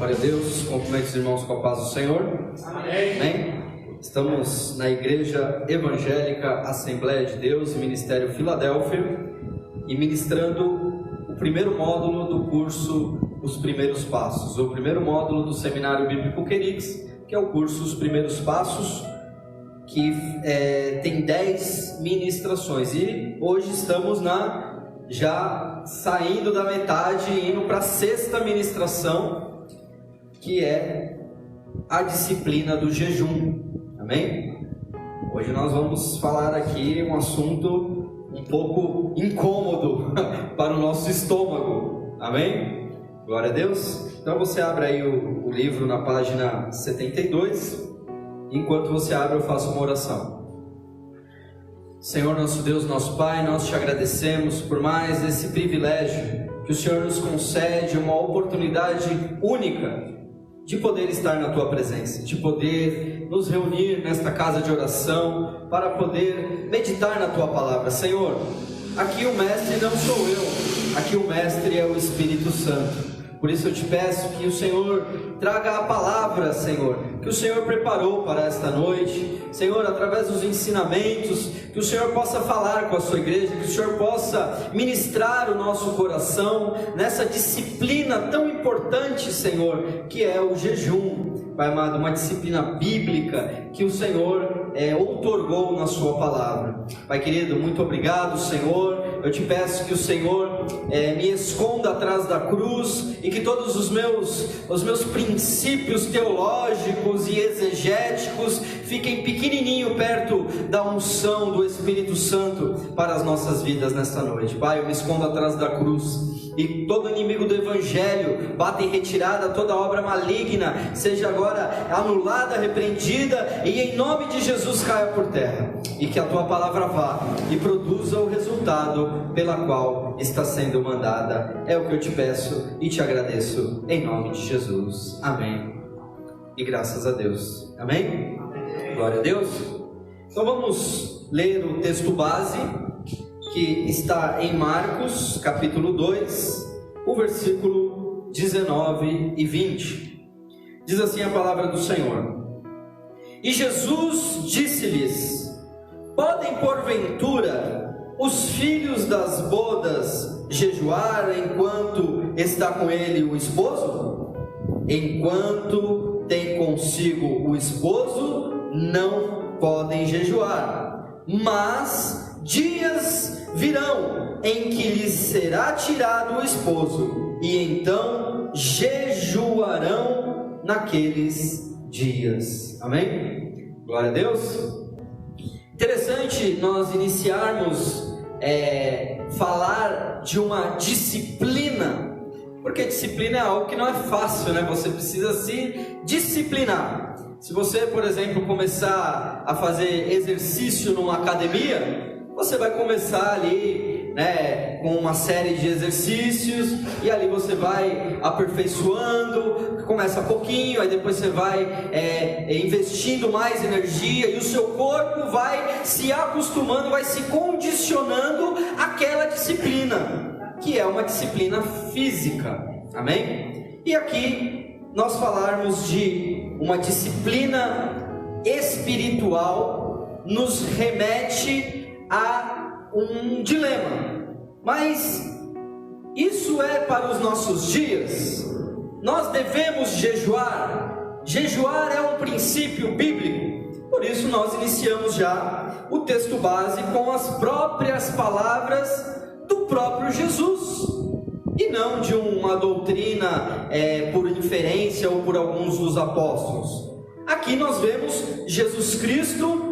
Glória a Deus. Cumprimento os irmãos com a paz do Senhor. Amém. Amém. Estamos na Igreja Evangélica Assembleia de Deus, Ministério Filadélfia, e ministrando o primeiro módulo do curso Os Primeiros Passos, o primeiro módulo do Seminário Bíblico Querix, que é o curso Os Primeiros Passos, que tem 10 ministrações, e hoje estamos já saindo da metade e indo para a 6ª ministração, que é a disciplina do jejum. Amém? Hoje nós vamos falar aqui um assunto um pouco incômodo para o nosso estômago. Amém? Glória a Deus. Então você abre aí o livro na página 72. Enquanto você abre, eu faço uma oração. Senhor, nosso Deus, nosso Pai, nós te agradecemos por mais esse privilégio que o Senhor nos concede, uma oportunidade única de poder estar na Tua presença, de poder nos reunir nesta casa de oração para poder meditar na Tua palavra. Senhor, aqui o mestre não sou eu, aqui o mestre é o Espírito Santo. Por isso eu te peço que o Senhor traga a palavra, Senhor, que o Senhor preparou para esta noite. Senhor, através dos ensinamentos, que o Senhor possa falar com a sua igreja, que o Senhor possa ministrar o nosso coração nessa disciplina tão importante, Senhor, que é o jejum. Pai amado, uma disciplina bíblica que o Senhor outorgou na sua palavra. Pai querido, muito obrigado, Senhor. Eu te peço que o Senhor me esconda atrás da cruz e que todos os meus princípios teológicos e exegéticos fiquem pequenininho perto da unção do Espírito Santo para as nossas vidas nesta noite. Pai, eu me escondo atrás da cruz e todo inimigo do Evangelho bata em retirada, toda obra maligna seja agora anulada, repreendida e em nome de Jesus caia por terra, e que a Tua palavra vá e produza o resultado pela qual está sendo mandada. É o que eu te peço e te agradeço em nome de Jesus. Amém. E graças a Deus. Amém? Amém. Glória a Deus. Então vamos ler o texto base, que está em Marcos, capítulo 2, o versículo 19 e 20. Diz assim a palavra do Senhor: E Jesus disse-lhes: Podem porventura os filhos das bodas jejuar enquanto está com ele o esposo? Enquanto tem consigo o esposo, não podem jejuar, mas dias virão em que lhes será tirado o esposo, e então jejuarão naqueles dias. Amém? Glória a Deus. Interessante nós iniciarmos falar de uma disciplina, porque disciplina é algo que não é fácil, né? Você precisa se disciplinar. Se você, por exemplo, começar a fazer exercício numa academia, você vai começar ali, né, com uma série de exercícios, e ali você vai aperfeiçoando, começa pouquinho, aí depois você vai investindo mais energia, e o seu corpo vai se acostumando, vai se condicionando àquela disciplina, que é uma disciplina física. Amém? E aqui nós falarmos de uma disciplina espiritual nos remete a um dilema. Mas isso é para os nossos dias? Nós devemos jejuar? Jejuar é um princípio bíblico. Por isso nós iniciamos já o texto base com as próprias palavras do próprio Jesus, e não de uma doutrina por inferência ou por alguns dos apóstolos. Aqui nós vemos Jesus Cristo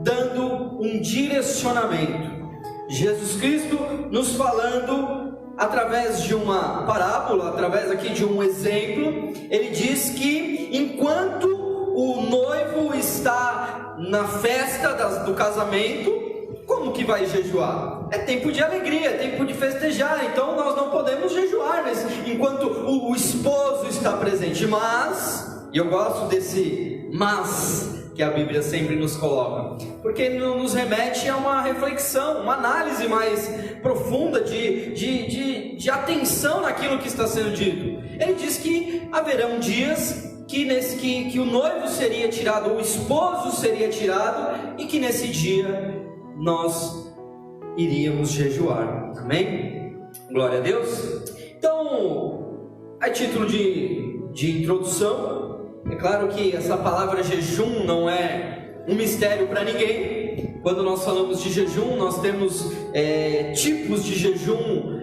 dando um direcionamento, Jesus Cristo nos falando através de uma parábola, através aqui de um exemplo. Ele diz que enquanto o noivo está na festa do casamento, como que vai jejuar? É tempo de alegria, é tempo de festejar, então nós não podemos jejuar enquanto o esposo está presente. Mas, e eu gosto desse mas que a Bíblia sempre nos coloca, porque nos remete a uma reflexão, uma análise mais profunda de atenção naquilo que está sendo dito. Ele diz que haverão dias que o noivo seria tirado, o esposo seria tirado, e que nesse dia nós iríamos jejuar. Amém? Glória a Deus. Então, a título de introdução, é claro que essa palavra jejum não é um mistério para ninguém. Quando nós falamos de jejum, nós temos tipos de jejum,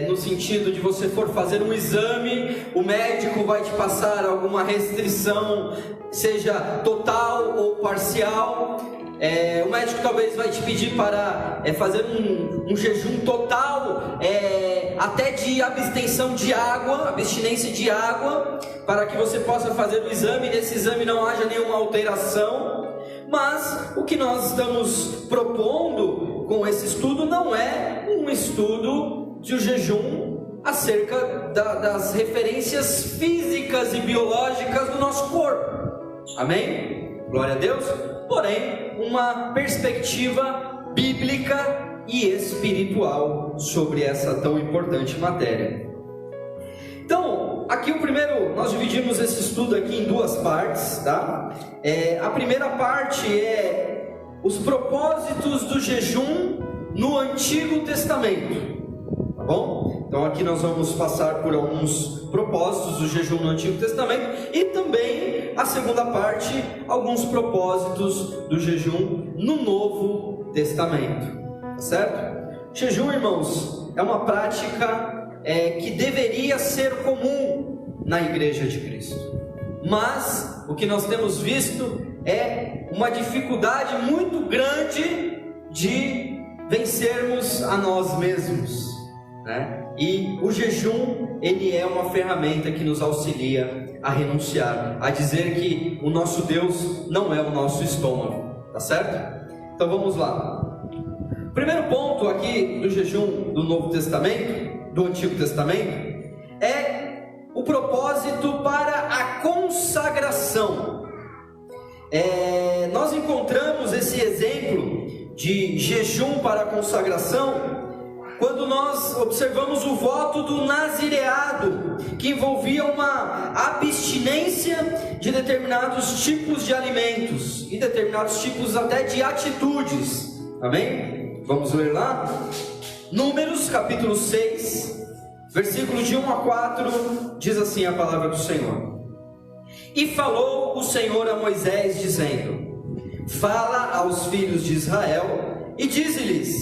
no sentido de você for fazer um exame, o médico vai te passar alguma restrição, seja total ou parcial. O médico talvez vai te pedir para fazer um jejum total, até de abstenção de água, abstinência de água, para que você possa fazer o exame, e nesse exame não haja nenhuma alteração. Mas o que nós estamos propondo com esse estudo não é um estudo de jejum acerca das referências físicas e biológicas do nosso corpo. Amém? Glória a Deus. Porém, uma perspectiva bíblica e espiritual sobre essa tão importante matéria. Então, aqui nós dividimos esse estudo aqui em duas partes, tá? A primeira parte é os propósitos do jejum no Antigo Testamento, tá bom? Então aqui nós vamos passar por alguns propósitos do jejum no Antigo Testamento, e também a segunda parte, alguns propósitos do jejum no Novo Testamento, tá certo? Jejum, irmãos, é uma prática que deveria ser comum na Igreja de Cristo, mas o que nós temos visto é uma dificuldade muito grande de vencermos a nós mesmos, né? E o jejum, ele é uma ferramenta que nos auxilia a renunciar, a dizer que o nosso Deus não é o nosso estômago, tá certo? Então vamos lá. Primeiro ponto aqui do jejum do Novo Testamento, do Antigo Testamento, é o propósito para a consagração. Nós encontramos esse exemplo de jejum para a consagração quando nós observamos o voto do nazireado, que envolvia uma abstinência de determinados tipos de alimentos e determinados tipos até de atitudes. Amém? Vamos ler lá? Números capítulo 6, versículos de 1 a 4, diz assim a palavra do Senhor. E falou o Senhor a Moisés, dizendo: fala aos filhos de Israel e dize-lhes: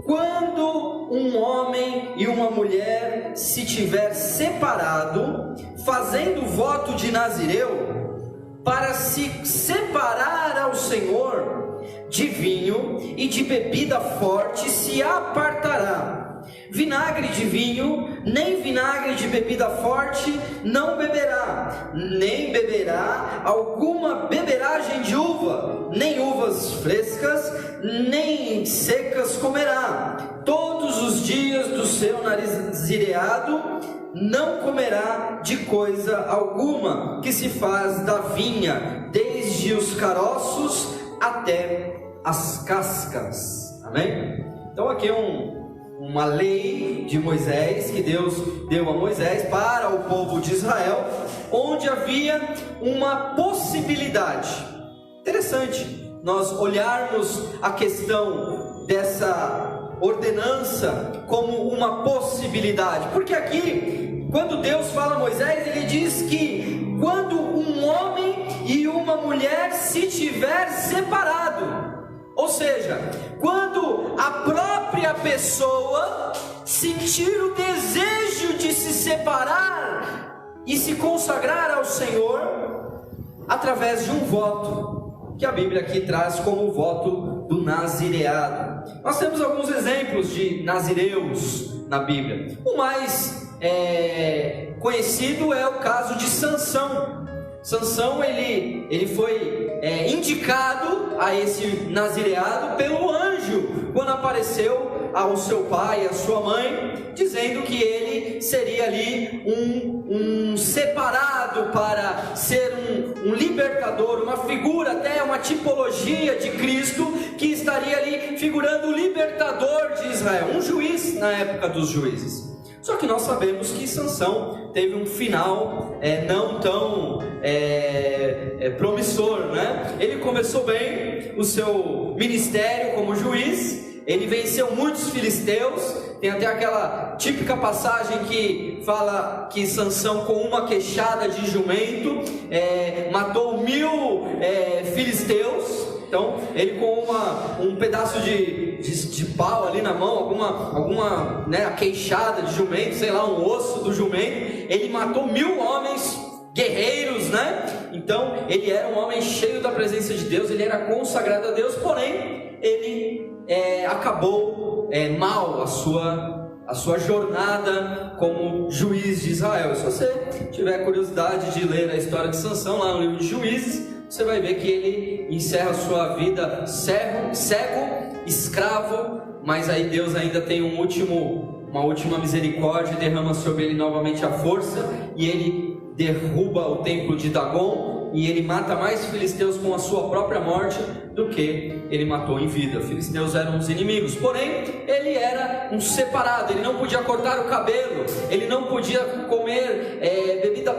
quando um homem e uma mulher se tiver separado, fazendo voto de nazireu, para se separar ao Senhor, de vinho e de bebida forte se apartará. Vinagre de vinho, nem vinagre de bebida forte não beberá, nem beberá alguma beberagem de uva, nem uvas frescas, nem secas comerá. Todos os dias do seu nazireado não comerá de coisa alguma que se faz da vinha, desde os caroços até as cascas. Amém? Então aqui uma lei de Moisés, que Deus deu a Moisés para o povo de Israel, onde havia uma possibilidade. Interessante nós olharmos a questão dessa ordenança como uma possibilidade, porque aqui, quando Deus fala a Moisés, ele diz que quando um homem e uma mulher se tiver separado, ou seja, quando a própria pessoa sentir o desejo de se separar e se consagrar ao Senhor através de um voto, que a Bíblia aqui traz como o voto do nazireado. Nós temos alguns exemplos de nazireus na Bíblia. O mais conhecido é o caso de Sansão. Sansão, ele foi indicado a esse nazireado pelo anjo, quando apareceu ao seu pai e à sua mãe, dizendo que ele seria ali um separado para ser um libertador, uma figura, até uma tipologia de Cristo, que estaria ali figurando o libertador de Israel, um juiz na época dos juízes. Só que nós sabemos que Sansão teve um final não tão promissor, né? Ele começou bem o seu ministério como juiz, ele venceu muitos filisteus. Tem até aquela típica passagem que fala que Sansão, com uma queixada de jumento, matou 1000 filisteus. Então, ele com um pedaço de pau ali na mão, alguma né, queixada de jumento, sei lá, um osso do jumento, ele matou 1000 homens guerreiros, né? Então, ele era um homem cheio da presença de Deus, ele era consagrado a Deus, porém, ele acabou mal a sua jornada como juiz de Israel. Se você tiver curiosidade de ler a história de Sansão lá no livro de Juízes, você vai ver que ele encerra a sua vida cego, escravo, mas aí Deus ainda tem uma última misericórdia, derrama sobre ele novamente a força, e ele derruba o templo de Dagon, e ele mata mais filisteus com a sua própria morte do que ele matou em vida. Os filisteus eram os inimigos, porém ele era um separado, ele não podia cortar o cabelo, ele não podia comer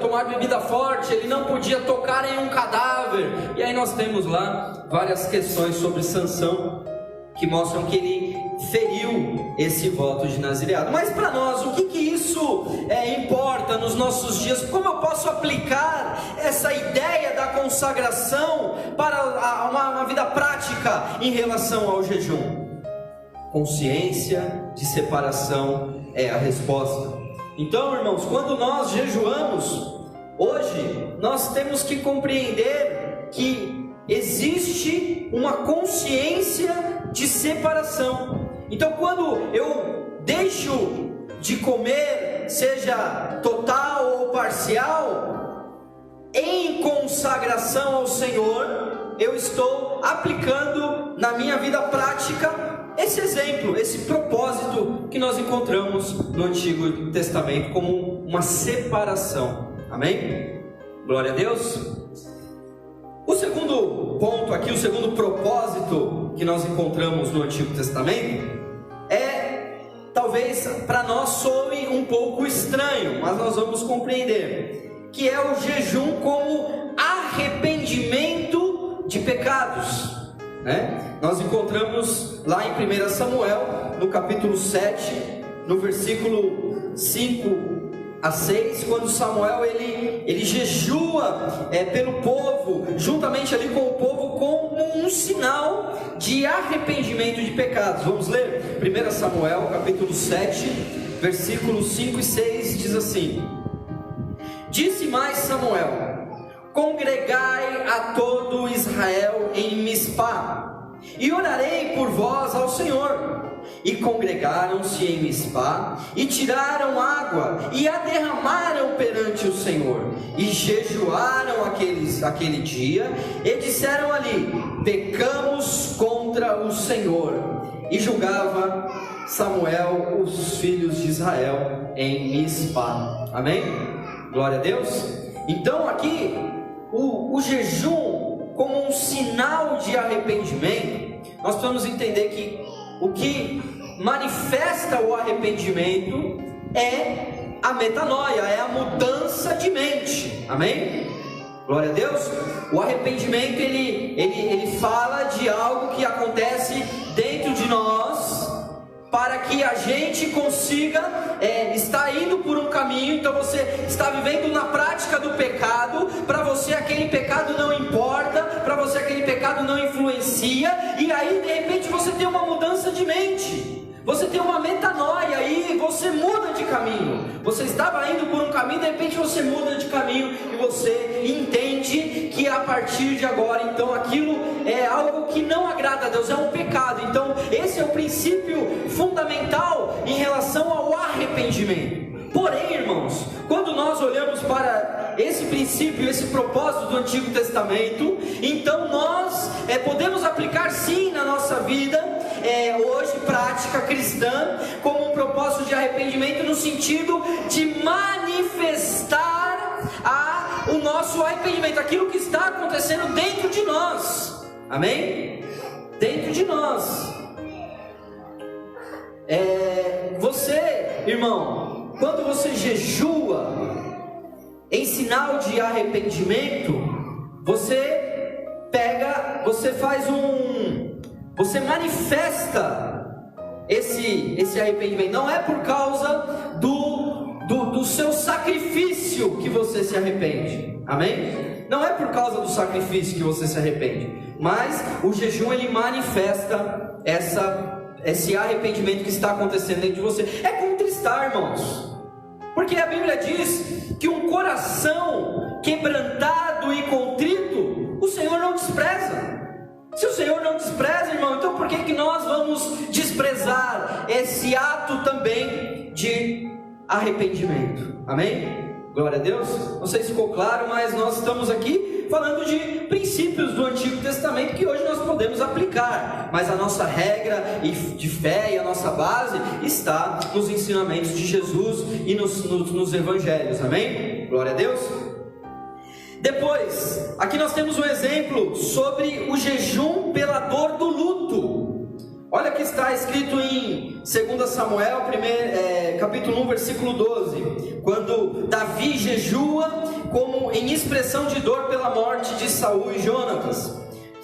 tomar bebida forte, ele não podia tocar em um cadáver. E aí nós temos lá várias questões sobre Sansão que mostram que ele feriu esse voto de nazireado. Mas para nós, o que isso importa nos nossos dias? Como eu posso aplicar essa ideia da consagração para uma vida prática em relação ao jejum? Consciência de separação é a resposta. Então, irmãos, quando nós jejuamos, hoje nós temos que compreender que existe uma consciência de separação. Então, quando eu deixo de comer, seja total ou parcial, em consagração ao Senhor, eu estou aplicando na minha vida prática esse exemplo, esse propósito que nós encontramos no Antigo Testamento como uma separação. Amém? Glória a Deus. O segundo ponto aqui, o segundo propósito que nós encontramos no Antigo Testamento talvez para nós soe um pouco estranho, mas nós vamos compreender, que é o jejum como arrependimento de pecados, né? Nós encontramos lá em 1 Samuel, no capítulo 7, no versículo 5 a 6, quando Samuel ele jejua pelo povo, juntamente ali com o povo, como um sinal de arrependimento de pecados. Vamos ler 1 Samuel capítulo 7, versículos 5 e 6, diz assim: Disse mais Samuel: Congregai a todo Israel em Mispá, e orarei por vós ao Senhor. E congregaram-se em Mispá, e tiraram água, e a derramaram perante o Senhor, e jejuaram aquele dia, e disseram ali: pecamos contra o Senhor. E julgava Samuel os filhos de Israel em Mispá. Amém? Glória a Deus. Então aqui, o jejum como um sinal de arrependimento, nós precisamos entender que o que manifesta o arrependimento é a metanoia, é a mudança de mente. Amém? Glória a Deus. O arrependimento ele fala de algo que acontece dentro de nós, para que a gente consiga estar indo por um caminho. Então você está vivendo na prática do pecado, para você aquele pecado não importa, para você aquele pecado não influencia, e aí de repente você tem uma mudança de mente, você tem uma metanoia e você muda de caminho. Você estava indo por um caminho, de repente você muda de caminho e você entende que a partir de agora, então aquilo é algo que não agrada a Deus, é um pecado. Então esse é o princípio fundamental em relação ao arrependimento. Porém, irmãos, quando nós olhamos para esse princípio, esse propósito do Antigo Testamento, então nós podemos aplicar sim na nossa vida hoje, prática cristã, como um propósito de arrependimento, no sentido de manifestar a o nosso arrependimento, aquilo que está acontecendo dentro de nós, amém? Dentro de nós. Você, irmão, quando você jejua em sinal de arrependimento, você manifesta esse arrependimento. Não é por causa do seu sacrifício que você se arrepende, amém? Não é por causa do sacrifício que você se arrepende, mas o jejum ele manifesta esse arrependimento que está acontecendo dentro de você. É contristar, irmãos, porque a Bíblia diz que um coração quebrantado e contrito o Senhor não despreza. Se o Senhor não despreza, irmão, então por que nós vamos desprezar esse ato também de arrependimento? Amém? Glória a Deus. Não sei se ficou claro, mas nós estamos aqui falando de princípios do Antigo Testamento que hoje nós podemos aplicar, mas a nossa regra de fé e a nossa base está nos ensinamentos de Jesus e nos evangelhos. Amém? Glória a Deus. Depois, aqui nós temos um exemplo sobre o jejum pela dor do luto. Olha que está escrito em 2 Samuel, capítulo 1, versículo 12. Quando Davi jejua como em expressão de dor pela morte de Saul e Jonatas.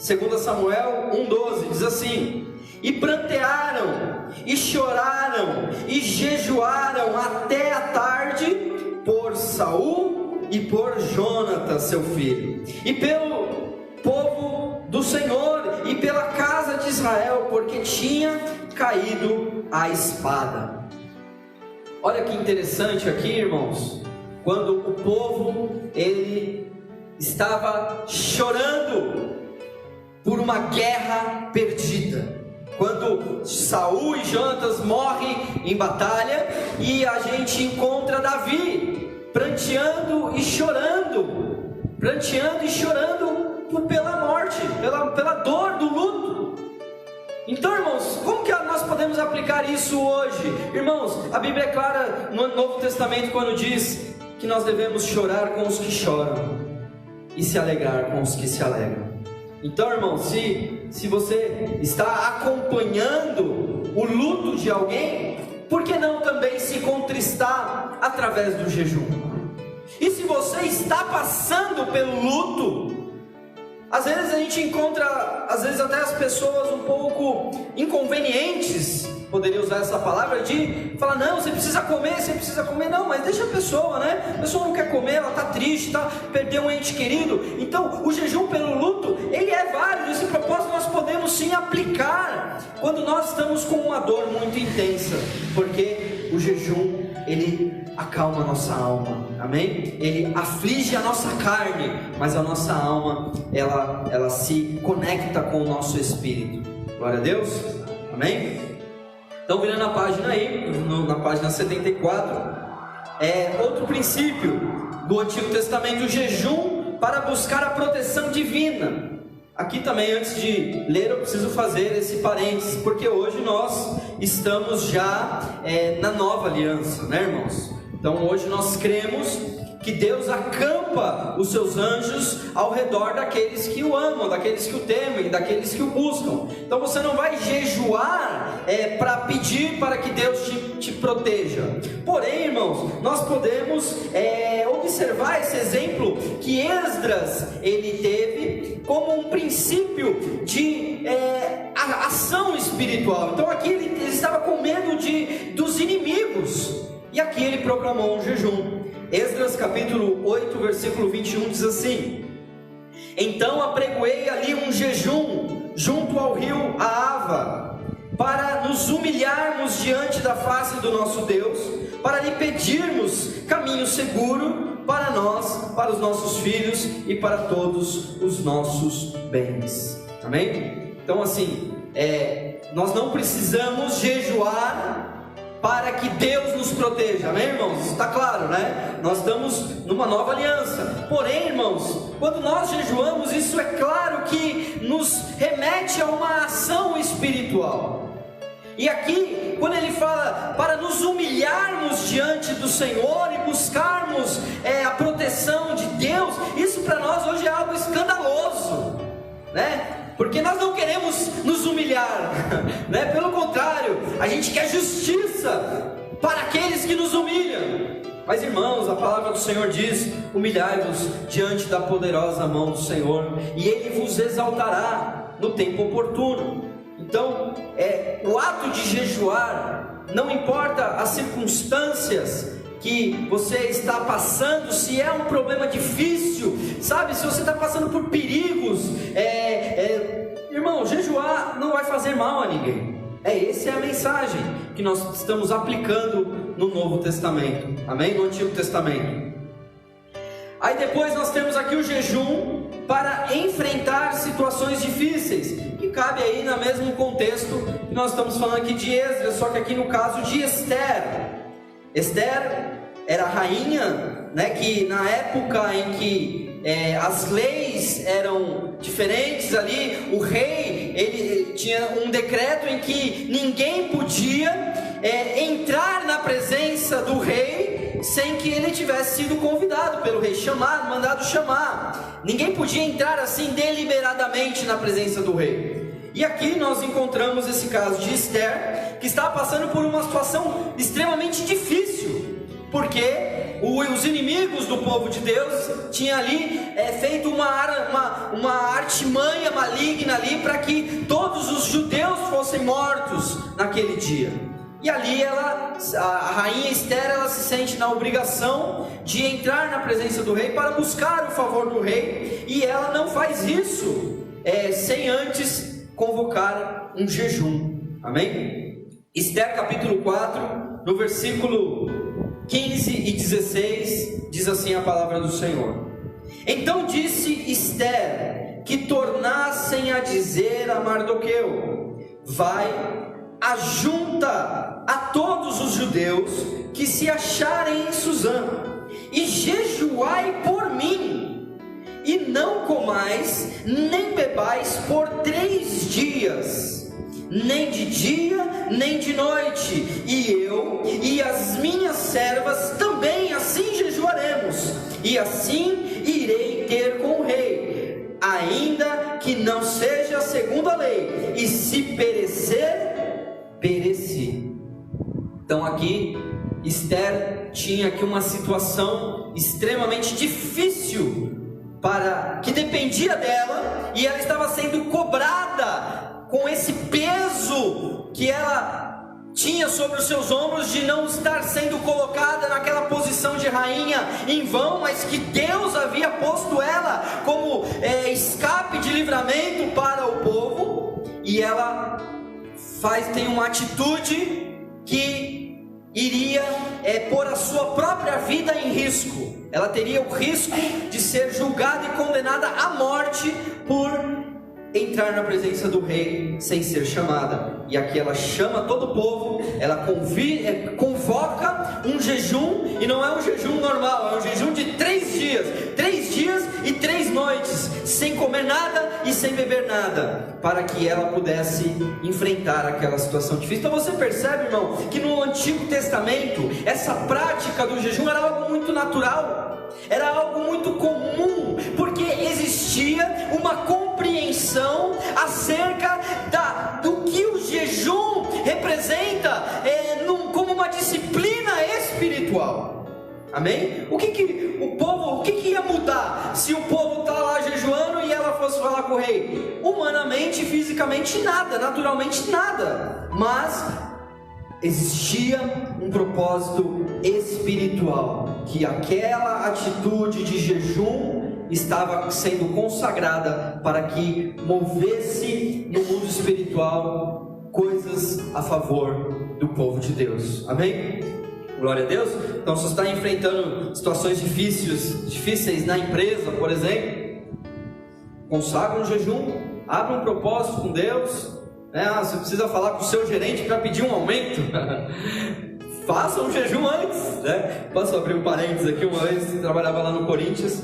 2 Samuel 1,12 diz assim: e prantearam, e choraram, e jejuaram até a tarde por Saul e por Jonatas seu filho, e pelo povo do Senhor, e pela casa de Israel, porque tinha caído a espada. Olha que interessante aqui, irmãos, quando o povo ele estava chorando por uma guerra perdida, quando Saul e Jonatas morrem em batalha, e a gente encontra Davi pranteando e chorando pela morte, pela dor do luto. Então, irmãos, como que nós podemos aplicar isso hoje? Irmãos, a Bíblia é clara no Novo Testamento quando diz que nós devemos chorar com os que choram e se alegrar com os que se alegram. Então, irmão, se você está acompanhando o luto de alguém, por que não também se contristar através do jejum? E se você está passando pelo luto, às vezes a gente encontra, às vezes até as pessoas um pouco inconvenientes, poderia usar essa palavra, de falar, não, você precisa comer, não, mas deixa a pessoa, né? A pessoa não quer comer, ela está triste, perdeu um ente querido. Então, o jejum pelo luto, ele é válido. Esse propósito nós podemos sim aplicar quando nós estamos com uma dor muito intensa, porque o jejum, ele acalma a nossa alma, amém? Ele aflige a nossa carne, mas a nossa alma, ela se conecta com o nosso espírito. Glória a Deus, amém? Então, virando a página aí, na página 74, outro princípio do Antigo Testamento, o jejum para buscar a proteção divina. Aqui também, antes de ler, eu preciso fazer esse parênteses, porque hoje nós estamos já na nova aliança, né, irmãos? Então hoje nós cremos que Deus acampa os seus anjos ao redor daqueles que o amam, daqueles que o temem, daqueles que o buscam. Então você não vai jejuar para pedir para que Deus te proteja. Porém, irmãos, nós podemos observar esse exemplo que Esdras ele teve como um princípio de ação espiritual. Então aqui ele estava com medo dos inimigos, e aqui ele proclamou um jejum. Esdras capítulo 8, versículo 21 diz assim: então apregoei ali um jejum junto ao rio Ahava, para nos humilharmos diante da face do nosso Deus, para lhe pedirmos caminho seguro para nós, para os nossos filhos e para todos os nossos bens. Amém? Então assim, nós não precisamos jejuar para que Deus nos proteja, amém, irmãos? Está claro, né? Nós estamos numa nova aliança. Porém, irmãos, quando nós jejuamos, isso é claro que nos remete a uma ação espiritual. E aqui, quando ele fala para nos humilharmos diante do Senhor e buscarmos a proteção de Deus, isso para nós hoje é algo escandaloso, né? Porque nós não queremos nos humilhar, né? Pelo contrário, a gente quer justiça para aqueles que nos humilham. Mas irmãos, a palavra do Senhor diz: humilhai-vos diante da poderosa mão do Senhor, e Ele vos exaltará no tempo oportuno. Então, o ato de jejuar, não importa as circunstâncias que você está passando, se é um problema difícil, sabe, se você está passando por perigos, irmão, jejuar não vai fazer mal a ninguém. Essa é a mensagem que nós estamos aplicando no Novo Testamento, amém? No Antigo Testamento. Aí depois nós temos aqui o jejum para enfrentar situações difíceis, que cabe aí no mesmo contexto que nós estamos falando aqui de Esdras, só que aqui no caso de Esther. Esther era rainha, né, que na época em que as leis eram diferentes ali, o rei, ele tinha um decreto em que ninguém podia entrar na presença do rei sem que ele tivesse sido convidado pelo rei, mandado chamar. Ninguém podia entrar assim deliberadamente na presença do rei. E aqui nós encontramos esse caso de Esther, que estava passando por uma situação extremamente difícil, porque os inimigos do povo de Deus tinham ali feito uma artimanha maligna ali para que todos os judeus fossem mortos naquele dia. E ali a rainha Esther, ela se sente na obrigação de entrar na presença do rei para buscar o favor do rei, e ela não faz isso sem antes convocar um jejum, amém? Esther capítulo 4, no versículo 15 e 16, diz assim a palavra do Senhor: então disse Esther que tornassem a dizer a Mardoqueu: vai, ajunta a todos os judeus que se acharem em Susã, e jejuai por mim, e não comais nem bebais por 3 dias, nem de dia nem de noite, e eu e as minhas servas também assim jejuaremos, e assim irei ter com o rei, ainda que não seja segundo a lei, e se perecer, pereci. Então aqui Esther tinha aqui uma situação extremamente difícil, que dependia dela, e ela estava sendo cobrada com esse peso que ela tinha sobre os seus ombros, de não estar sendo colocada naquela posição de rainha em vão, mas que Deus havia posto ela como escape de livramento para o povo. E ela tem uma atitude que iria pôr a sua própria vida em risco. Ela teria o risco de ser julgada e condenada à morte por entrar na presença do rei sem ser chamada. E aqui ela chama todo o povo, ela convoca um jejum, e não é um jejum normal, é um jejum de 3 dias, 3 dias e 3 noites, sem comer nada e sem beber nada, para que ela pudesse enfrentar aquela situação difícil. Então você percebe, irmão, que no Antigo Testamento essa prática do jejum era algo muito natural, era algo muito comum, porque existia uma compreensão acerca do que o jejum representa como uma disciplina espiritual. Amém? O que ia mudar se o povo está lá jejuando e ela fosse falar com o rei? Humanamente, fisicamente nada, naturalmente nada, mas existia um propósito espiritual, que aquela atitude de jejum estava sendo consagrada para que movesse no mundo espiritual coisas a favor do povo de Deus. Amém? Glória a Deus. Então, se você está enfrentando situações difíceis na empresa, por exemplo, consagra um jejum, abre um propósito com Deus. Você precisa falar com o seu gerente para pedir um aumento. Faça um jejum antes, né? Posso abrir um parênteses aqui? Uma vez eu trabalhava lá no Corinthians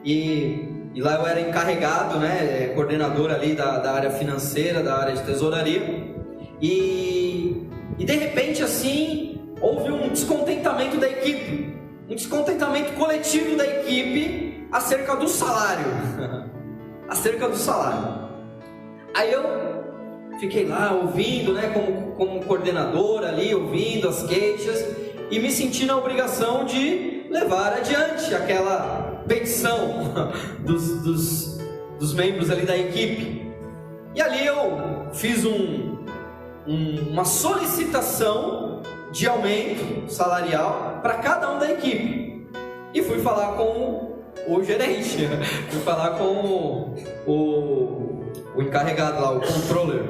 e lá eu era encarregado, né? Coordenador ali da área financeira, da área de tesouraria. e de repente assim, houve um descontentamento da equipe, um descontentamento coletivo da equipe acerca do salário, acerca do salário. Aí eu fiquei lá ouvindo, né, como coordenador ali, ouvindo as queixas, e me senti na obrigação de levar adiante aquela petição dos membros ali da equipe. E ali eu fiz uma solicitação de aumento salarial para cada um da equipe, e fui falar com o gerente, fui falar com o encarregado lá, o controller.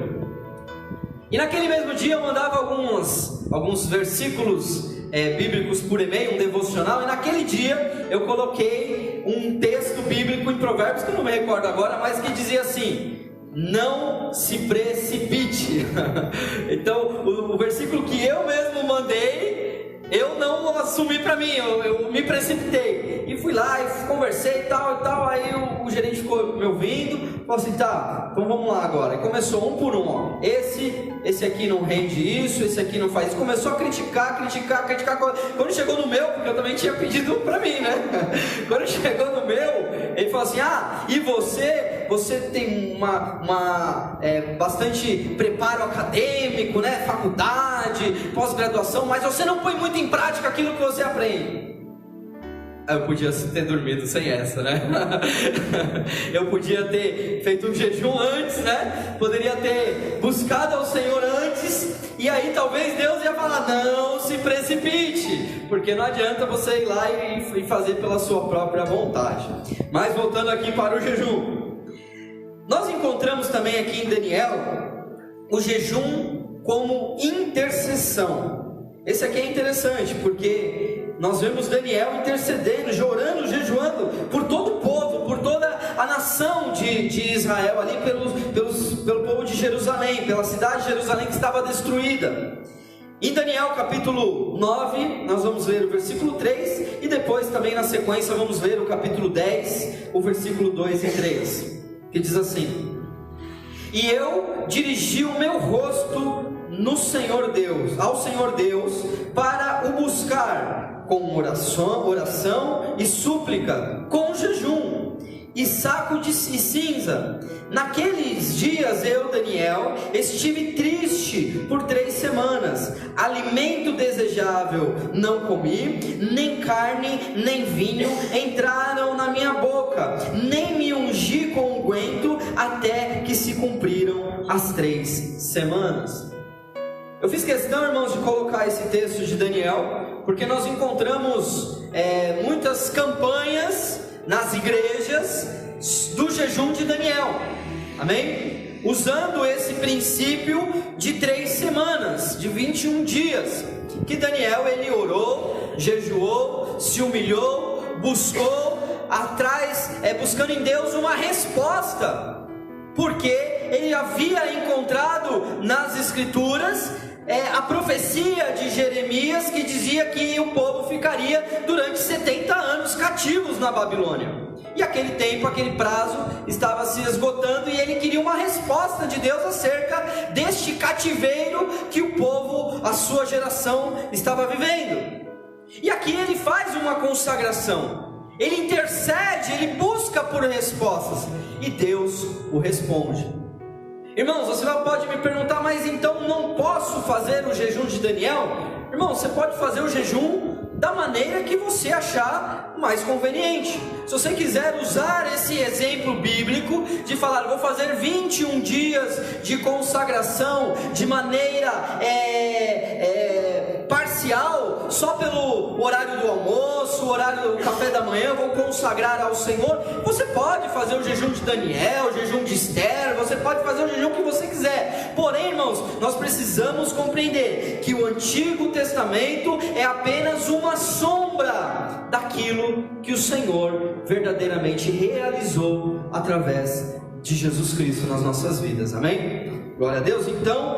E naquele mesmo dia eu mandava alguns versículos bíblicos por e-mail, um devocional, e naquele dia eu coloquei um texto bíblico em Provérbios, que eu não me recordo agora, mas que dizia assim: não se precipite. Então o versículo que eu mesmo mandei, eu não assumi para mim, eu me precipitei, e fui lá e conversei e tal, aí o gerente ficou me ouvindo, falou assim: tá, então vamos lá agora. E começou um por um, ó. Esse aqui não rende isso, esse aqui não faz isso. Começou a criticar. Quando chegou no meu, porque eu também tinha pedido para mim, né? Quando chegou no meu, ele falou assim: e você tem bastante preparo acadêmico, né? Faculdade, pós-graduação, mas você não põe muito em prática aquilo que você aprende. Eu podia ter dormido sem essa, né? Eu podia ter feito um jejum antes, né? Poderia ter buscado ao Senhor antes, e aí talvez Deus ia falar: não se precipite, porque não adianta você ir lá e fazer pela sua própria vontade. Mas voltando aqui para o jejum, nós encontramos também aqui em Daniel o jejum como intercessão. Esse aqui é interessante, porque nós vemos Daniel intercedendo, orando, jejuando por todo o povo, por toda a nação de Israel ali, pelo povo de Jerusalém, pela cidade de Jerusalém que estava destruída. Em Daniel capítulo 9, nós vamos ler o versículo 3, e depois também na sequência vamos ler o capítulo 10, o versículo 2 e 3, que diz assim: e eu dirigi o meu rosto no Senhor Deus, ao Senhor Deus, para o buscar com oração e súplica, com jejum e saco de cinza. Naqueles dias eu, Daniel, estive triste por 3 semanas. Alimento desejável não comi, nem carne, nem vinho entraram na minha boca, nem me ungi com unguento, até que se cumpriram as 3 semanas. Eu fiz questão, irmãos, de colocar esse texto de Daniel, porque nós encontramos muitas campanhas nas igrejas do jejum de Daniel, amém? Usando esse princípio de 3 semanas, de 21 dias, que Daniel, ele orou, jejuou, se humilhou, buscou buscando em Deus uma resposta, porque ele havia encontrado nas escrituras a profecia de Jeremias, que dizia que o povo ficaria durante 70 anos cativos na Babilônia, e aquele tempo, aquele prazo estava se esgotando, e ele queria uma resposta de Deus acerca deste cativeiro que o povo, a sua geração, estava vivendo. E aqui ele faz uma consagração, ele intercede, ele busca por respostas, e Deus o responde. Irmãos, você pode me perguntar: mas então não posso fazer o jejum de Daniel? Irmão, você pode fazer o jejum da maneira que você achar mais conveniente. Se você quiser usar esse exemplo bíblico de falar: vou fazer 21 dias de consagração de maneira parcial, só pelo horário do almoço, o horário do café da manhã, vou consagrar ao Senhor, você pode fazer o jejum de Daniel, o jejum de Esther, você pode fazer o jejum que você quiser. Porém, irmãos, nós precisamos compreender que o Antigo Testamento é apenas uma sombra daquilo que o Senhor verdadeiramente realizou através de Jesus Cristo nas nossas vidas, amém? Glória a Deus. Então,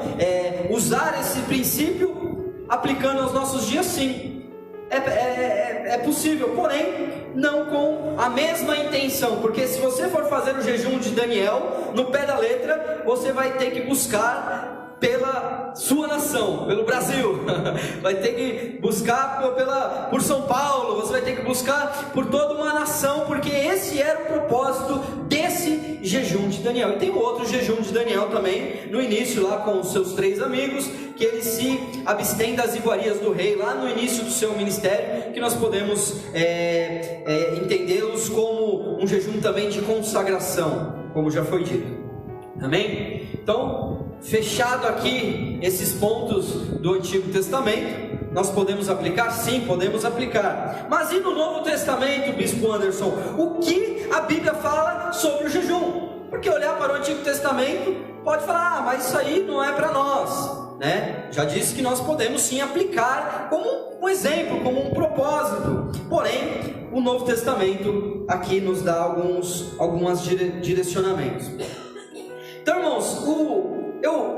usar esse princípio aplicando aos nossos dias, sim, é possível, porém não com a mesma intenção, porque se você for fazer o jejum de Daniel no pé da letra, você vai ter que buscar pela sua nação, pelo Brasil, vai ter que buscar por São Paulo, você vai ter que buscar por toda uma nação, porque esse era o propósito desse jejum de Daniel. E tem outro jejum de Daniel também, no início lá com os seus 3 amigos, que ele se abstém das iguarias do rei, lá no início do seu ministério, que nós podemos entendê-los como um jejum também de consagração, como já foi dito. Amém? Então, fechado aqui esses pontos do Antigo Testamento, nós podemos aplicar? Sim, podemos aplicar. Mas e no Novo Testamento, Bispo Anderson? O que a Bíblia fala sobre o jejum? Porque olhar para o Antigo Testamento, pode falar, mas isso aí não é para nós, né? Já disse que nós podemos sim aplicar como um exemplo, como um propósito. Porém, o Novo Testamento aqui nos dá alguns direcionamentos. Então, irmãos,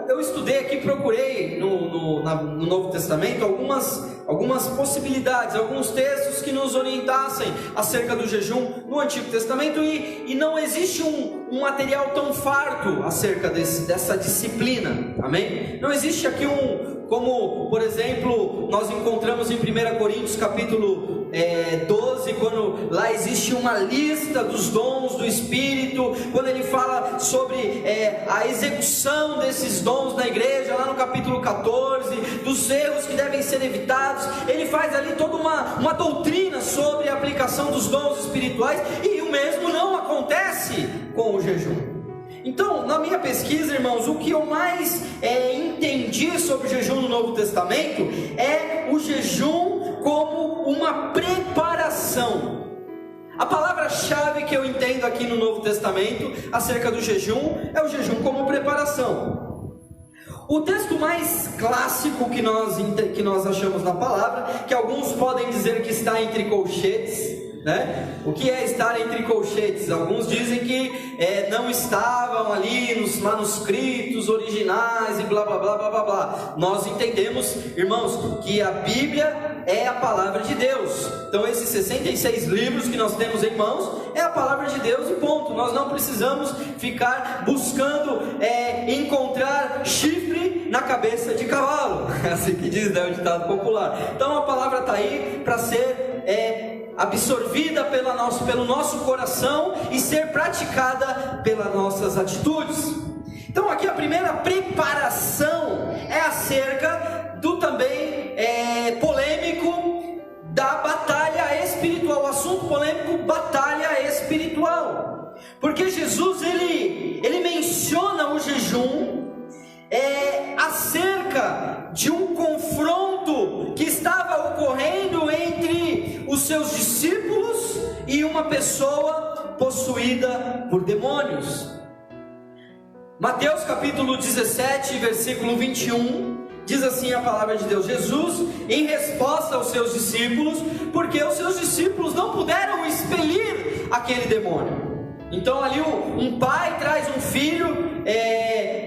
eu estudei aqui, procurei no Novo Testamento algumas possibilidades, alguns textos que nos orientassem acerca do jejum no Antigo Testamento, e não existe um material tão farto acerca dessa disciplina, amém? Não existe aqui como, por exemplo, nós encontramos em 1 Coríntios capítulo 12, quando lá existe uma lista dos dons do Espírito, quando ele fala sobre a execução desses dons na igreja, lá no capítulo 14, dos erros que devem ser evitados, ele faz ali toda uma doutrina sobre a aplicação dos dons espirituais, e o mesmo não acontece com o jejum. Então, na minha pesquisa, irmãos, o que eu mais entendi sobre o jejum no Novo Testamento é o jejum como uma preparação. A palavra-chave que eu entendo aqui no Novo Testamento acerca do jejum é o jejum como preparação. O texto mais clássico que nós achamos na palavra, que alguns podem dizer que está entre colchetes, né? O que é estar entre colchetes? Alguns dizem que não estavam ali nos manuscritos originais e blá blá blá blá blá blá. Nós entendemos, irmãos, que a Bíblia é a palavra de Deus. Então esses 66 livros que nós temos em mãos é a palavra de Deus e ponto. Nós não precisamos ficar buscando encontrar chifre na cabeça de cavalo, é assim que diz, né, o ditado popular. Então a palavra está aí para ser absorvida pelo nosso coração e ser praticada pelas nossas atitudes. Então aqui a primeira preparação é acerca do também polêmico da batalha espiritual, o assunto polêmico, batalha espiritual, porque Jesus ele menciona o jejum acerca de um confronto que estava ocorrendo entre os seus discípulos e uma pessoa possuída por demônios. Mateus capítulo 17, versículo 21, diz assim a palavra de Deus: Jesus, em resposta aos seus discípulos, porque os seus discípulos não puderam expelir aquele demônio. Então ali um pai traz um filho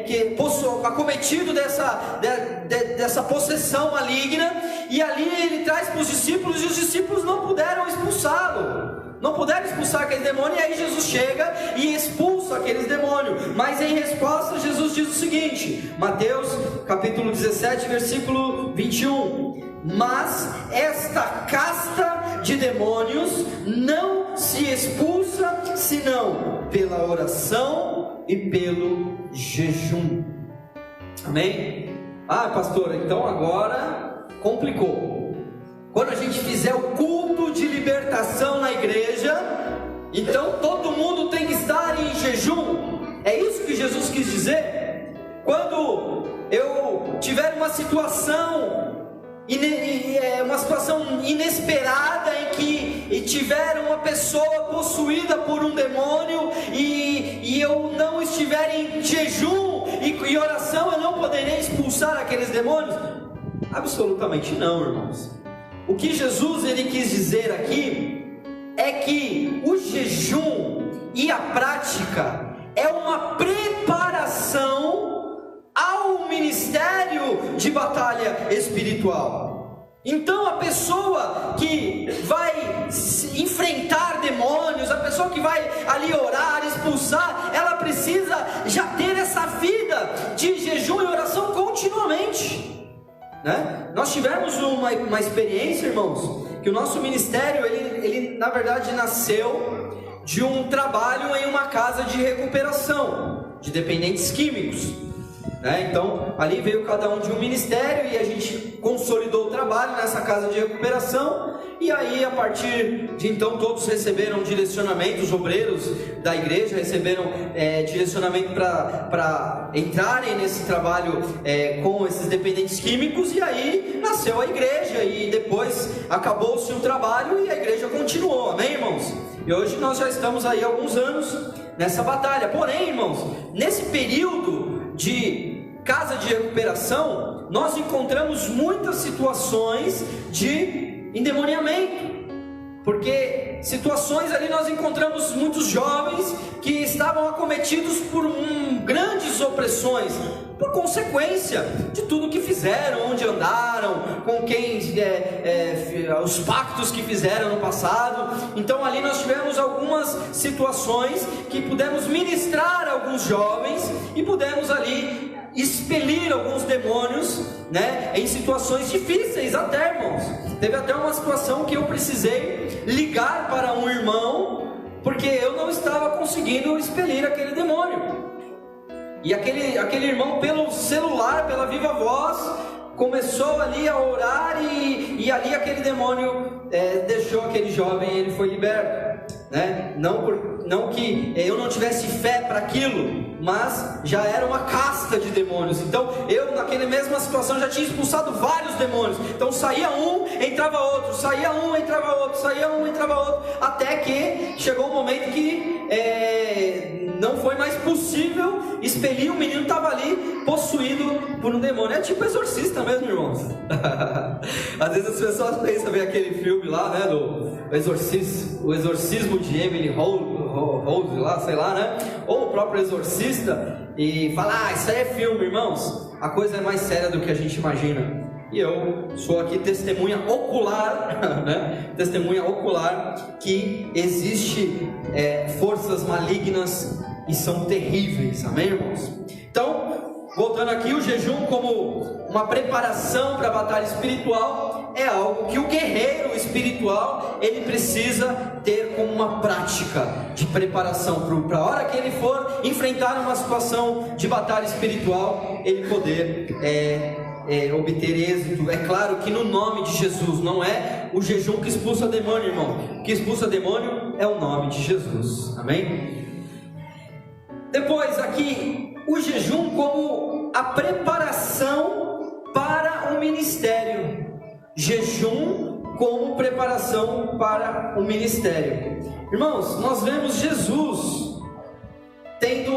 que acometido dessa possessão maligna, e ali ele traz para os discípulos, e os discípulos não puderam expulsá-lo, não puderam expulsar aquele demônio. E aí Jesus chega e expulsa aqueles demônios, mas em resposta Jesus diz o seguinte, Mateus capítulo 17, versículo 21: mas esta casta de demônios não se expulsa senão pela oração e pelo jejum. Amém? Ah, pastor, então agora complicou. Quando a gente fizer o culto de libertação na igreja, então todo mundo tem que estar em jejum? É isso que Jesus quis dizer? Quando eu tiver uma situação inesperada em que tiver uma pessoa possuída por um demônio e eu não estiver em jejum e oração, eu não poderei expulsar aqueles demônios? Absolutamente não, irmãos. O que Jesus ele quis dizer aqui é que o jejum e a prática é uma preparação ao ministério de batalha espiritual. Então a pessoa que vai enfrentar demônios, a pessoa que vai ali orar, expulsar, ela precisa já ter essa vida de jejum e oração com né? Nós tivemos uma experiência, irmãos, que o nosso ministério, ele na verdade nasceu de um trabalho em uma casa de recuperação de dependentes químicos, né? Então ali veio cada um de um ministério e a gente consolidou o trabalho nessa casa de recuperação. E aí, a partir de então, todos receberam direcionamento, os obreiros da igreja receberam direcionamento para entrarem nesse trabalho com esses dependentes químicos. E aí nasceu a igreja e depois acabou-se o trabalho e a igreja continuou, amém, irmãos? E hoje nós já estamos aí há alguns anos nessa batalha. Porém, irmãos, nesse período de casa de recuperação, nós encontramos muitas situações de endemoniamento, porque situações ali nós encontramos muitos jovens que estavam acometidos por grandes opressões, por consequência de tudo que fizeram, onde andaram, com quem, os pactos que fizeram no passado. Então ali nós tivemos algumas situações que pudemos ministrar a alguns jovens e pudemos ali expelir alguns demônios, né, em situações difíceis até, irmãos. Teve até uma situação que eu precisei ligar para um irmão, porque eu não estava conseguindo expelir aquele demônio. E aquele irmão, pelo celular, pela viva voz, começou ali a orar e ali aquele demônio deixou aquele jovem, ele foi liberto, né? Não que eu não tivesse fé para aquilo, mas já era uma casta de demônios. Então eu naquela mesma situação já tinha expulsado vários demônios. Então saía um, entrava outro, saía um, entrava outro, saía um, entrava outro, até que chegou um momento que não foi mais possível expelir. O menino estava ali possuído por um demônio. É tipo exorcista mesmo, irmãos. Às vezes as pessoas pensam, ver aquele filme lá, né, do o exorcismo de Emily Rose lá, sei lá, né, ou o próprio exorcista, e fala, isso aí é filme, irmãos. A coisa é mais séria do que a gente imagina. E eu sou aqui testemunha ocular, né? Testemunha ocular que existe forças malignas e são terríveis, amém, irmãos? Então, voltando aqui, o jejum como uma preparação para a batalha espiritual é algo que o guerreiro espiritual ele precisa ter como uma prática de preparação para a hora que ele for enfrentar uma situação de batalha espiritual, ele poder obter êxito. É claro que no nome de Jesus, não é o jejum que expulsa demônio, irmão. O que expulsa demônio é o nome de Jesus, amém? Depois aqui, o jejum como a preparação para o ministério. Jejum como preparação para o ministério. Irmãos, nós vemos Jesus tendo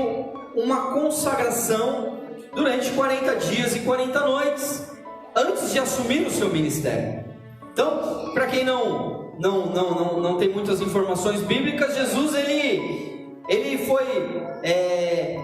uma consagração durante 40 dias e 40 noites, antes de assumir o seu ministério. Então, para quem não tem muitas informações bíblicas, Jesus ele foi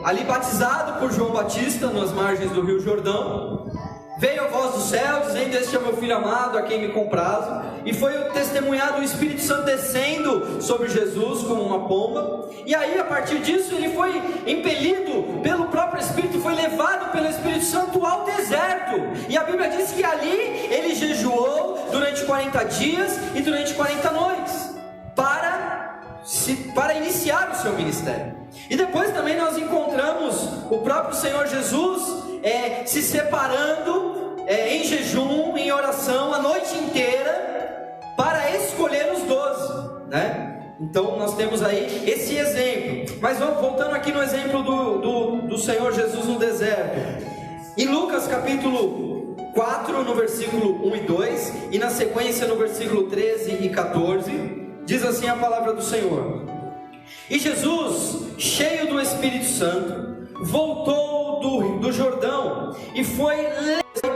ali batizado por João Batista nas margens do Rio Jordão. Veio a voz do céu dizendo: este é meu filho amado, a quem me comprazo. E foi testemunhado o Espírito Santo descendo sobre Jesus como uma pomba. E aí, a partir disso, ele foi impelido pelo próprio Espírito, foi levado pelo Espírito Santo ao deserto. E a Bíblia diz que ali ele jejuou durante 40 dias e durante 40 noites para iniciar o seu ministério. E depois também nós encontramos o próprio Senhor Jesus se separando em jejum, em oração a noite inteira para escolher os 12, né? Então nós temos aí esse exemplo. Mas vamos voltando aqui no exemplo do Senhor Jesus no deserto. Em Lucas capítulo 4, no versículo 1 e 2, e na sequência no versículo 13 e 14, diz assim a palavra do Senhor: e Jesus, cheio do Espírito Santo, voltou do Jordão e foi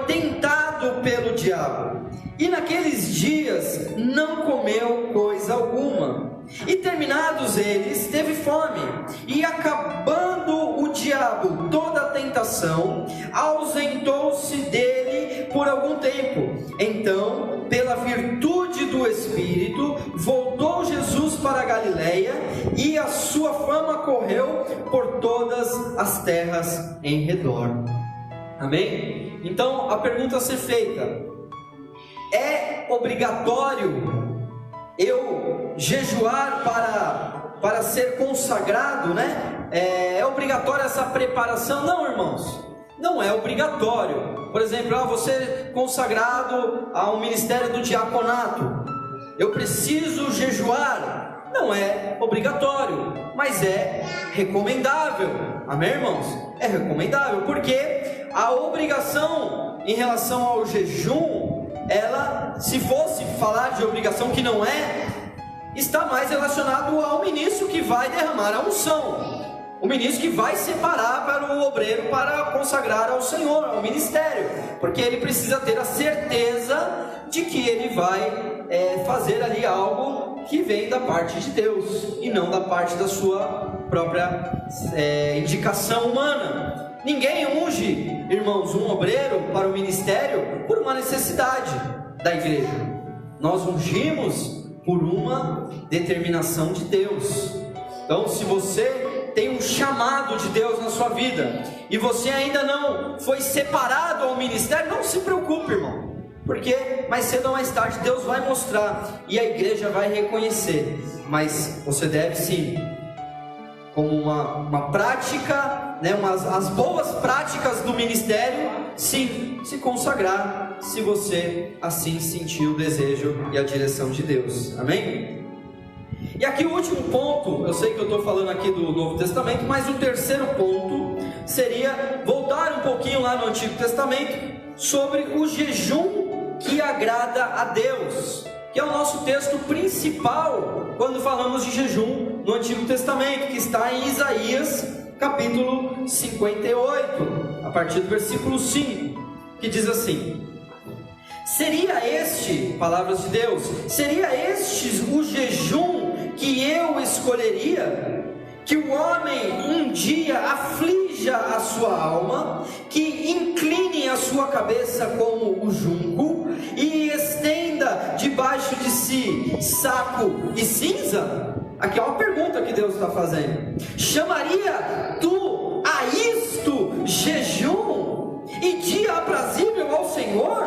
tentado pelo diabo. E naqueles dias não comeu coisa alguma. E terminados eles, teve fome. E acabando o diabo toda a tentação, ausentou-se dele por algum tempo. Então, pela virtude do Espírito, voltou Jesus para a Galileia, e a sua fama correu por todas as terras em redor. Amém? Então a pergunta a ser feita: é obrigatório eu jejuar para ser consagrado, né? É obrigatória essa preparação? Não, irmãos, não é obrigatório. Por exemplo, você consagrado ao ministério do diaconato, eu preciso jejuar? Não é obrigatório, mas é recomendável. Amém, irmãos? É recomendável, porque a obrigação em relação ao jejum, ela, se fosse falar de obrigação que não é, está mais relacionado ao ministro que vai derramar a unção, o ministro que vai separar para o obreiro para consagrar ao Senhor, ao ministério, porque ele precisa ter a certeza de que ele vai fazer ali algo que vem da parte de Deus e não da parte da sua própria indicação humana. Ninguém unge, irmãos, um obreiro para o ministério por uma necessidade da igreja. Nós ungimos por uma determinação de Deus. Então, se você tem um chamado de Deus na sua vida e você ainda não foi separado ao ministério, não se preocupe, irmão, porque mais cedo ou mais tarde Deus vai mostrar e a igreja vai reconhecer. Mas você deve sim, como uma prática, né, as boas práticas do ministério, sim, se consagrar, se você assim sentir o desejo e a direção de Deus. Amém? E aqui o último ponto, eu sei que eu estou falando aqui do Novo Testamento, mas o terceiro ponto seria voltar um pouquinho lá no Antigo Testamento sobre o jejum que agrada a Deus, que é o nosso texto principal quando falamos de jejum no Antigo Testamento, que está em Isaías capítulo 58, a partir do versículo 5, que diz assim: seria este, palavras de Deus, seria este o jejum que eu escolheria? Que o homem um dia aflija a sua alma, que incline a sua cabeça como o junco e estenda debaixo de si saco e cinza? Aqui é uma pergunta que Deus está fazendo. Chamaria tu a isto jejum e dia aprazível ao Senhor?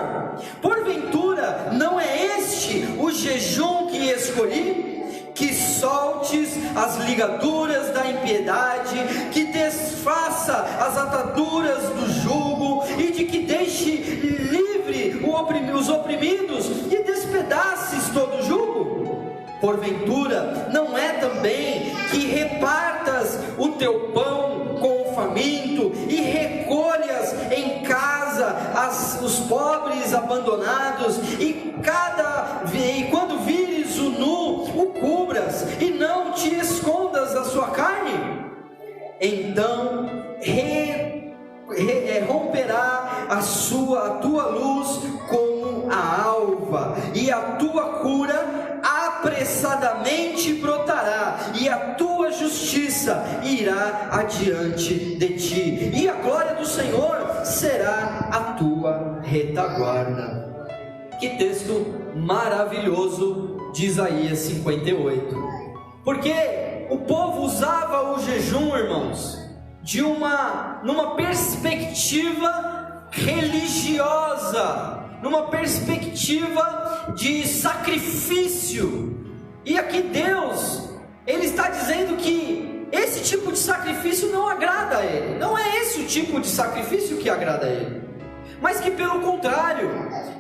Porventura não é este o jejum que escolhi? Que soltes as ligaduras da impiedade, que desfaça as ataduras do jugo, e de que deixe livre os oprimidos e despedaces todo o jugo? Porventura não é também que repartas o teu pão com o faminto e recolhas em casa os pobres abandonados, e quando vires o nu, o cubras e não te escondas da sua carne? Então romperá a tua luz como a alva, e a tua cura apressadamente brotará, e a tua justiça irá adiante de ti, e a glória do Senhor será a tua retaguarda. Que texto maravilhoso de Isaías 58, porque o povo usava o jejum, irmãos, numa perspectiva religiosa, numa perspectiva de sacrifício. E aqui Deus, Ele está dizendo que esse tipo de sacrifício não agrada a Ele. Não é esse o tipo de sacrifício que agrada a Ele, mas que pelo contrário,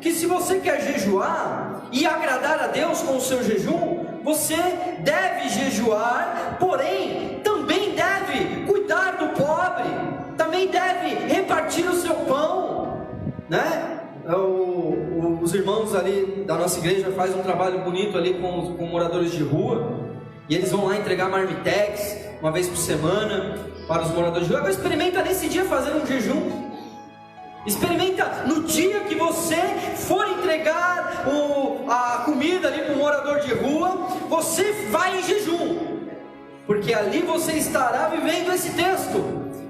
que se você quer jejuar e agradar a Deus com o seu jejum, você deve jejuar, porém também deve cuidar do pobre, também deve repartir o seu pão, né? Os irmãos ali da nossa igreja fazem um trabalho bonito ali com moradores de rua, e eles vão lá entregar marmitex uma vez por semana para os moradores de rua. Agora experimenta nesse dia fazer um jejum. Experimenta no dia que você for entregar a comida ali para o morador de rua, você vai em jejum, porque ali você estará vivendo esse texto,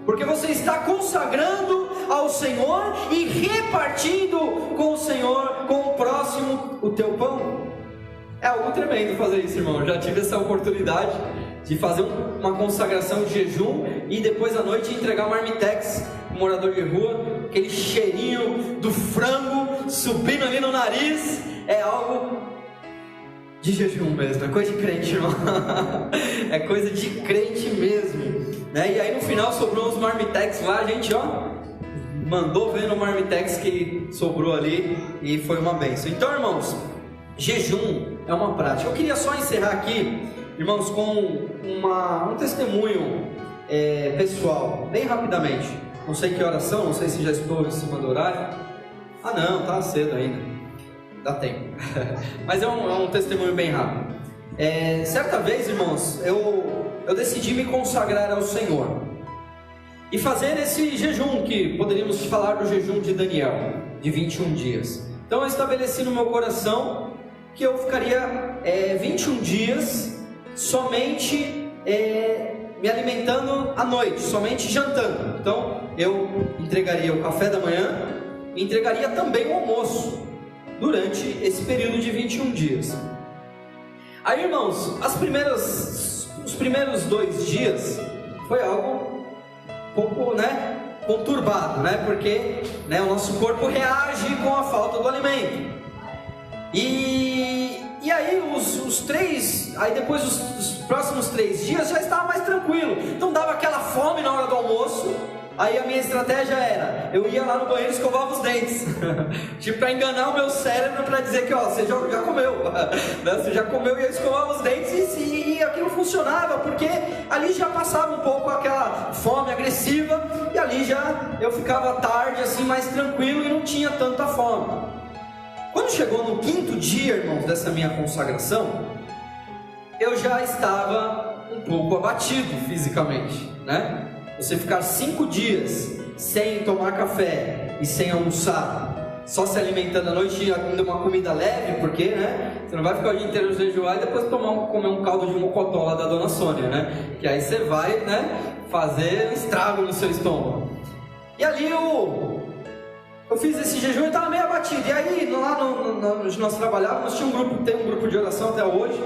porque você está consagrando ao Senhor e repartindo com o Senhor, com o próximo, o teu pão. É algo tremendo fazer isso, irmão. Eu já tive essa oportunidade de fazer uma consagração de jejum e depois à noite entregar um marmitex para o morador de rua. aquele cheirinho do frango subindo ali no nariz, é algo de jejum mesmo, é coisa de crente, irmão. É coisa de crente mesmo, né? E aí no final sobrou uns marmitex lá, a gente mandou ver no marmitex que sobrou ali e foi uma bênção. Então, irmãos, jejum é uma prática. Eu queria só encerrar aqui, irmãos, com um testemunho pessoal, bem rapidamente. Não sei que horas são, não sei se já estou em cima do horário. Ah não, tá cedo ainda, dá tempo. Mas é um testemunho bem rápido. Certa vez, irmãos, eu decidi me consagrar ao Senhor e fazer esse jejum, que poderíamos falar do jejum de Daniel, de 21 dias. Então eu estabeleci no meu coração que eu ficaria 21 dias somente me alimentando à noite, somente jantando. Então eu entregaria o café da manhã e entregaria também o almoço durante esse período de 21 dias. Aí, irmãos, os primeiros 2 dias foi algo um pouco, conturbado, porque, o nosso corpo reage com a falta do alimento. E aí depois os próximos 3 dias já estava mais tranquilo. Então dava aquela fome na hora do almoço. Aí a minha estratégia era, eu ia lá no banheiro e escovava os dentes, tipo, para enganar o meu cérebro, para dizer que você já comeu, você já comeu, e eu escovava os dentes e aquilo funcionava, porque ali já passava um pouco aquela fome agressiva, e ali já eu ficava tarde assim mais tranquilo e não tinha tanta fome. Quando chegou no 5º dia, irmãos, dessa minha consagração, eu já estava um pouco abatido fisicamente, Você ficar 5 dias sem tomar café e sem almoçar, só se alimentando à noite e ainda uma comida leve, porque, você não vai ficar o dia inteiro jejuar e depois comer um caldo de mocotó lá da Dona Sônia, que aí você vai, fazer um estrago no seu estômago. E ali eu fiz esse jejum e estava meio abatido. E aí, lá onde nós trabalhávamos, tem um grupo de oração até hoje,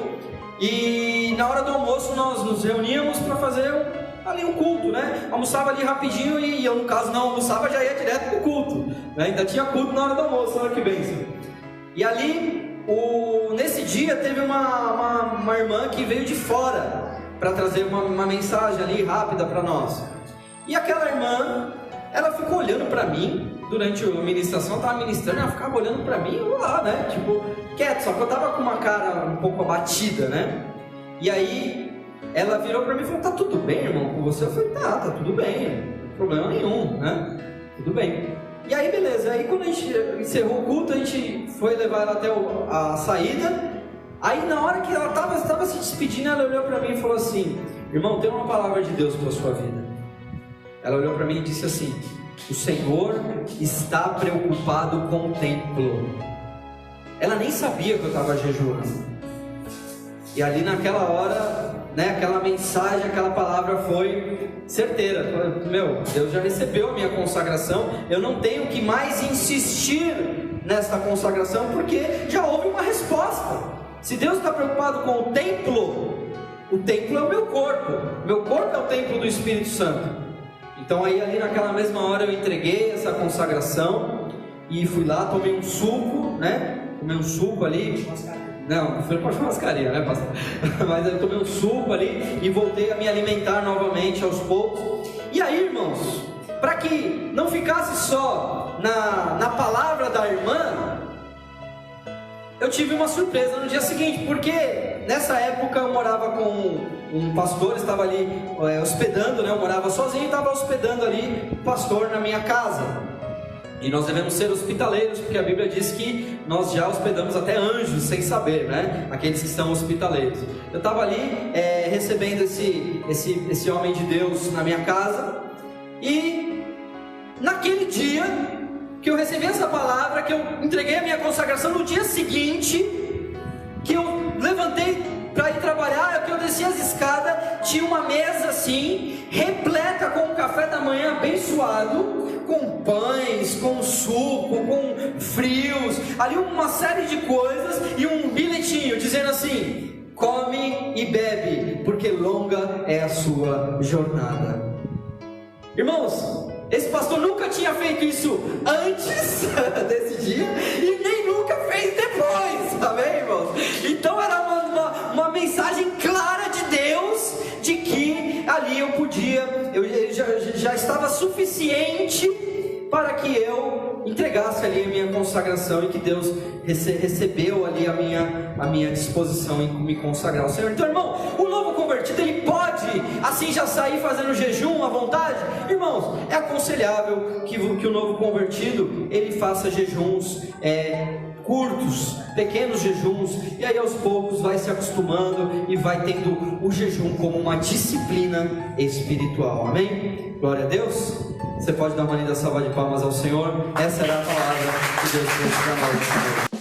e na hora do almoço nós nos reuníamos para fazer ali um culto, almoçava ali rapidinho, e eu no caso não almoçava, já ia direto pro culto, ainda tinha culto na hora do almoço, olha que bênção. E ali, nesse dia teve uma irmã que veio de fora para trazer uma mensagem ali rápida para nós. E aquela irmã, ela ficou olhando para mim durante a ministração, eu estava ministrando, ela ficava olhando para mim, eu lá, tipo, quieto, só que eu estava com uma cara um pouco abatida, E aí ela virou para mim e falou: tá tudo bem, irmão, com você? Eu falei: tá tudo bem, não tem problema nenhum, tudo bem. E aí beleza, aí quando a gente encerrou o culto, a gente foi levar ela até a saída. Aí na hora que ela estava se despedindo, ela olhou para mim e falou assim: irmão, tem uma palavra de Deus para a sua vida. Ela olhou para mim e disse assim: o Senhor está preocupado com o templo. Ela nem sabia que eu estava jejuando. E ali naquela hora, aquela mensagem, aquela palavra foi certeira. Deus já recebeu a minha consagração, eu não tenho que mais insistir nesta consagração, porque já houve uma resposta. Se Deus está preocupado com o templo é o meu corpo é o templo do Espírito Santo. Então aí ali naquela mesma hora eu entreguei essa consagração e fui lá, tomei um suco, tomei um suco ali. Não foi para churrascaria, pastor? Mas eu tomei um suco ali e voltei a me alimentar novamente aos poucos. E aí, irmãos, para que não ficasse só na palavra da irmã, eu tive uma surpresa no dia seguinte, porque nessa época eu morava com um pastor, estava ali hospedando, eu morava sozinho e estava hospedando ali um pastor na minha casa. E nós devemos ser hospitaleiros, porque a Bíblia diz que nós já hospedamos até anjos sem saber, aqueles que são hospitaleiros. Eu estava ali recebendo esse homem de Deus na minha casa, e naquele dia que eu recebi essa palavra, que eu entreguei a minha consagração, no dia seguinte que eu levantei para ir trabalhar, que eu desci as escadas, tinha uma mesa assim, repleta com o café da manhã abençoado, com pães, com suco, com frios, ali uma série de coisas, e um bilhetinho dizendo assim: come e bebe, porque longa é a sua jornada. Irmãos, Esse pastor nunca tinha feito isso antes desse dia e nem nunca fez depois, amém, irmãos? Então era uma mensagem clara de Deus, de que ali eu já estava suficiente para que eu entregasse ali a minha consagração, e que Deus recebeu ali a minha disposição em me consagrar ao Senhor. Então, irmão, o novo convertido, ele pode assim já sair fazendo jejum à vontade? Irmãos, é aconselhável que o novo convertido ele faça jejuns curtos, pequenos jejuns, e aí aos poucos vai se acostumando e vai tendo o jejum como uma disciplina espiritual, amém? Glória a Deus. Você pode dar uma linda salva de palmas ao Senhor. Essa era a palavra que Deus trouxe para nós.